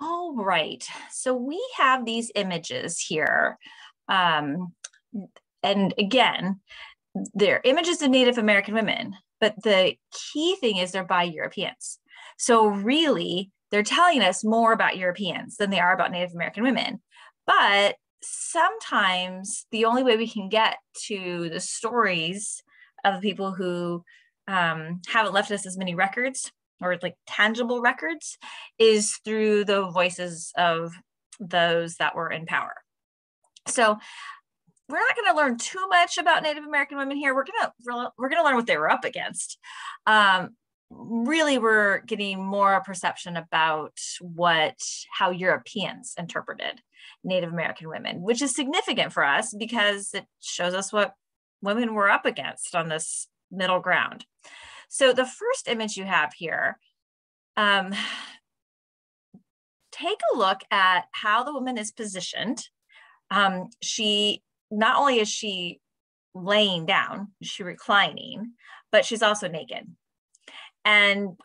All right. So we have these images here. Um, and again, they're images of Native American women, but the key thing is they're by Europeans. So really, they're telling us more about Europeans than they are about Native American women. But sometimes the only way we can get to the stories of the people who haven't left us as many records or like tangible records is through the voices of those that were in power. So we're not going to learn too much about Native American women here. We're going to learn what they were up against. Really, we're getting more perception about how Europeans interpreted Native American women, which is significant for us because it shows us what women were up against on this middle ground. So the first image you have here, take a look at how the woman is positioned. She not only is she laying down, she's reclining, but she's also naked. And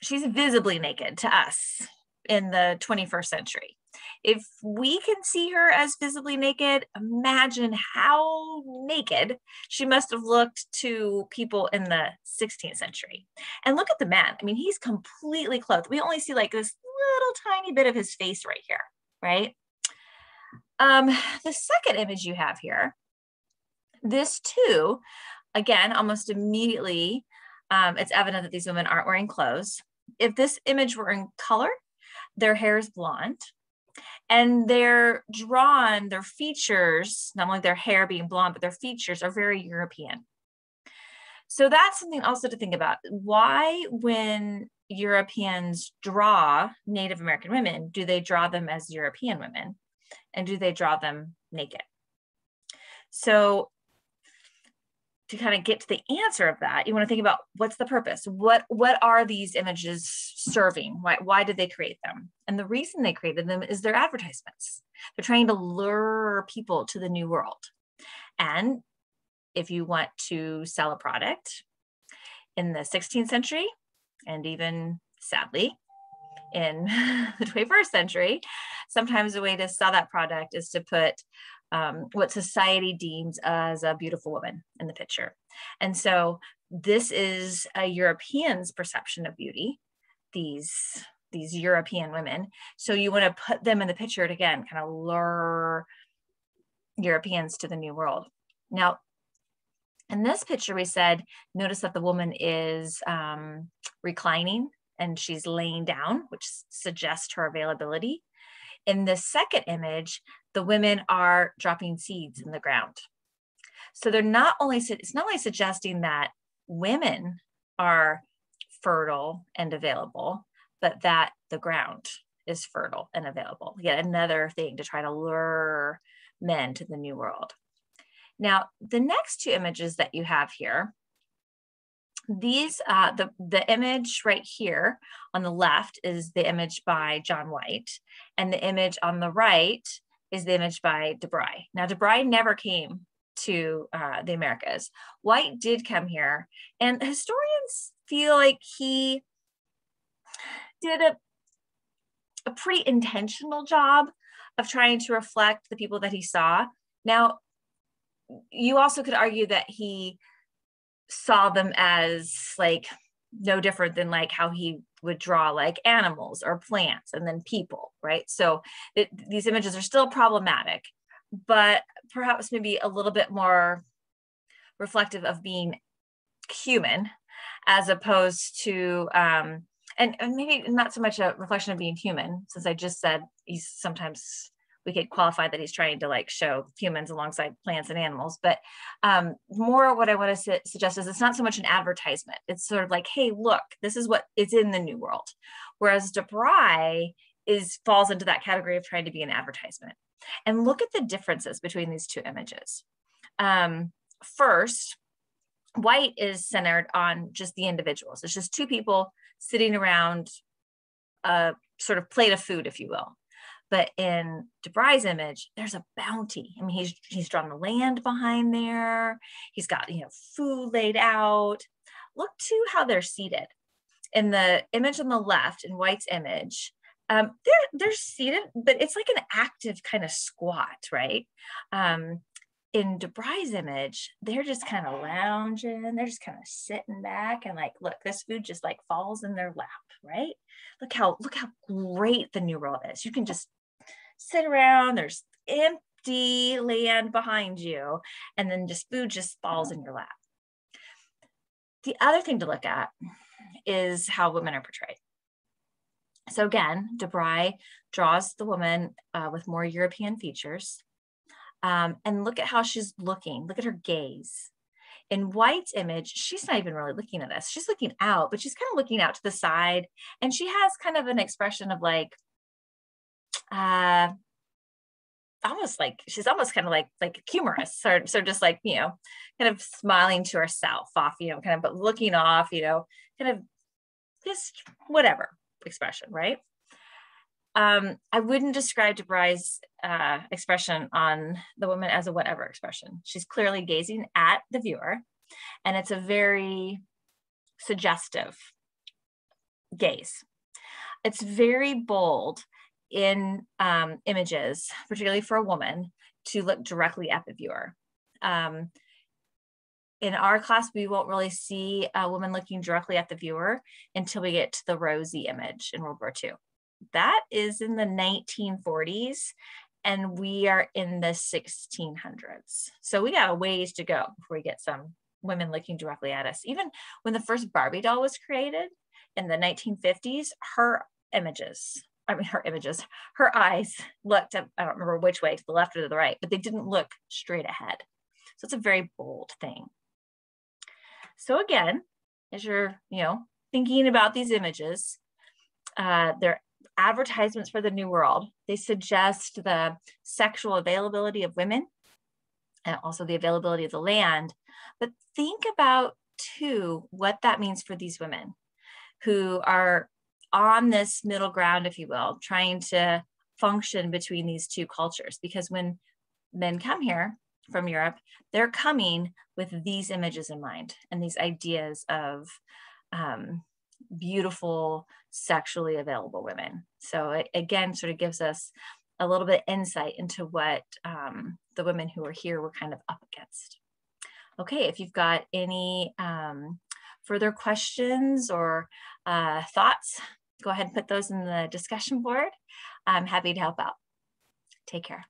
she's visibly naked to us in the 21st century. If we can see her as visibly naked, imagine how naked she must have looked to people in the 16th century. And look at the man. I mean, he's completely clothed. We only see like this little tiny bit of his face right here, right? The second image you have here, this too, again, almost immediately, it's evident that these women aren't wearing clothes. If this image were in color, their hair is blonde and they're drawn, their features, not only their hair being blonde, but their features are very European. So that's something also to think about. Why, when Europeans draw Native American women, do they draw them as European women? And do they draw them naked? So to kind of get to the answer of that, you want to think about what's the purpose? What are these images serving? Why did they create them? And the reason they created them is their advertisements. They're trying to lure people to the new world. And if you want to sell a product in the 16th century, and even sadly, in the 21st century, sometimes the way to sell that product is to put what society deems as a beautiful woman in the picture. And so this is a European's perception of beauty, these European women. So you want to put them in the picture to, again, kind of lure Europeans to the new world. Now, in this picture, we said, notice that the woman is reclining and she's laying down, which suggests her availability. In the second image, the women are dropping seeds in the ground. So it's not only suggesting that women are fertile and available, but that the ground is fertile and available. Yet another thing to try to lure men to the new world. Now, the next two images that you have here, these, the image right here on the left is the image by John White, and the image on the right is the image by DeBry. Now, DeBry never came to the Americas. White did come here, and historians feel like he did a pretty intentional job of trying to reflect the people that he saw. Now, you also could argue that he saw them as like no different than like how he would draw like animals or plants and then people, right? So these images are still problematic, but perhaps maybe a little bit more reflective of being human as opposed to, and maybe not so much a reflection of being human, since I just said we could qualify that he's trying to like show humans alongside plants and animals, but more what I want to suggest is it's not so much an advertisement. It's sort of like, hey, look, this is what is in the new world. Whereas DeBry falls into that category of trying to be an advertisement. And look at the differences between these two images. First, White is centered on just the individuals. It's just two people sitting around a sort of plate of food, if you will. But in DeBry's image, there's a bounty. I mean, he's drawn the land behind there. He's got, food laid out. Look to how they're seated. In the image on the left, in White's image, They're seated, but it's like an active kind of squat, right? In DeBry's image, they're just kind of lounging, they're just kind of sitting back and like, look, this food just like falls in their lap, right? Look how great the New World is. You can just sit around, there's empty land behind you, and then just food just falls in your lap. The other thing to look at is how women are portrayed. So again, DeBry draws the woman with more European features. And look at how she's looking. Look at her gaze. In White's image, she's not even really looking at us. She's looking out, but she's kind of looking out to the side. And she has kind of an expression of like, she's almost kind of like humorous. So just like, you know, kind of smiling to herself off, you know, kind of but looking off, you know, kind of just whatever expression, right? I wouldn't describe DeBry's expression on the woman as a whatever expression. She's clearly gazing at the viewer, and it's a very suggestive gaze. It's very bold in images, particularly for a woman, to look directly at the viewer. In our class, we won't really see a woman looking directly at the viewer until we get to the Rosie image in World War II. That is in the 1940s, and we are in the 1600s. So we got a ways to go before we get some women looking directly at us. Even when the first Barbie doll was created in the 1950s, her eyes looked, I don't remember which way, to the left or to the right, but they didn't look straight ahead. So it's a very bold thing. So again, as you're, you know, thinking about these images, they're advertisements for the New World. They suggest the sexual availability of women and also the availability of the land. But think about too what that means for these women who are on this middle ground, if you will, trying to function between these two cultures. Because when men come here from Europe, they're coming with these images in mind and these ideas of beautiful, sexually available women. So it again sort of gives us a little bit of insight into what the women who are here were kind of up against. Okay, if you've got any further questions or thoughts, go ahead and put those in the discussion board. I'm happy to help out. Take care.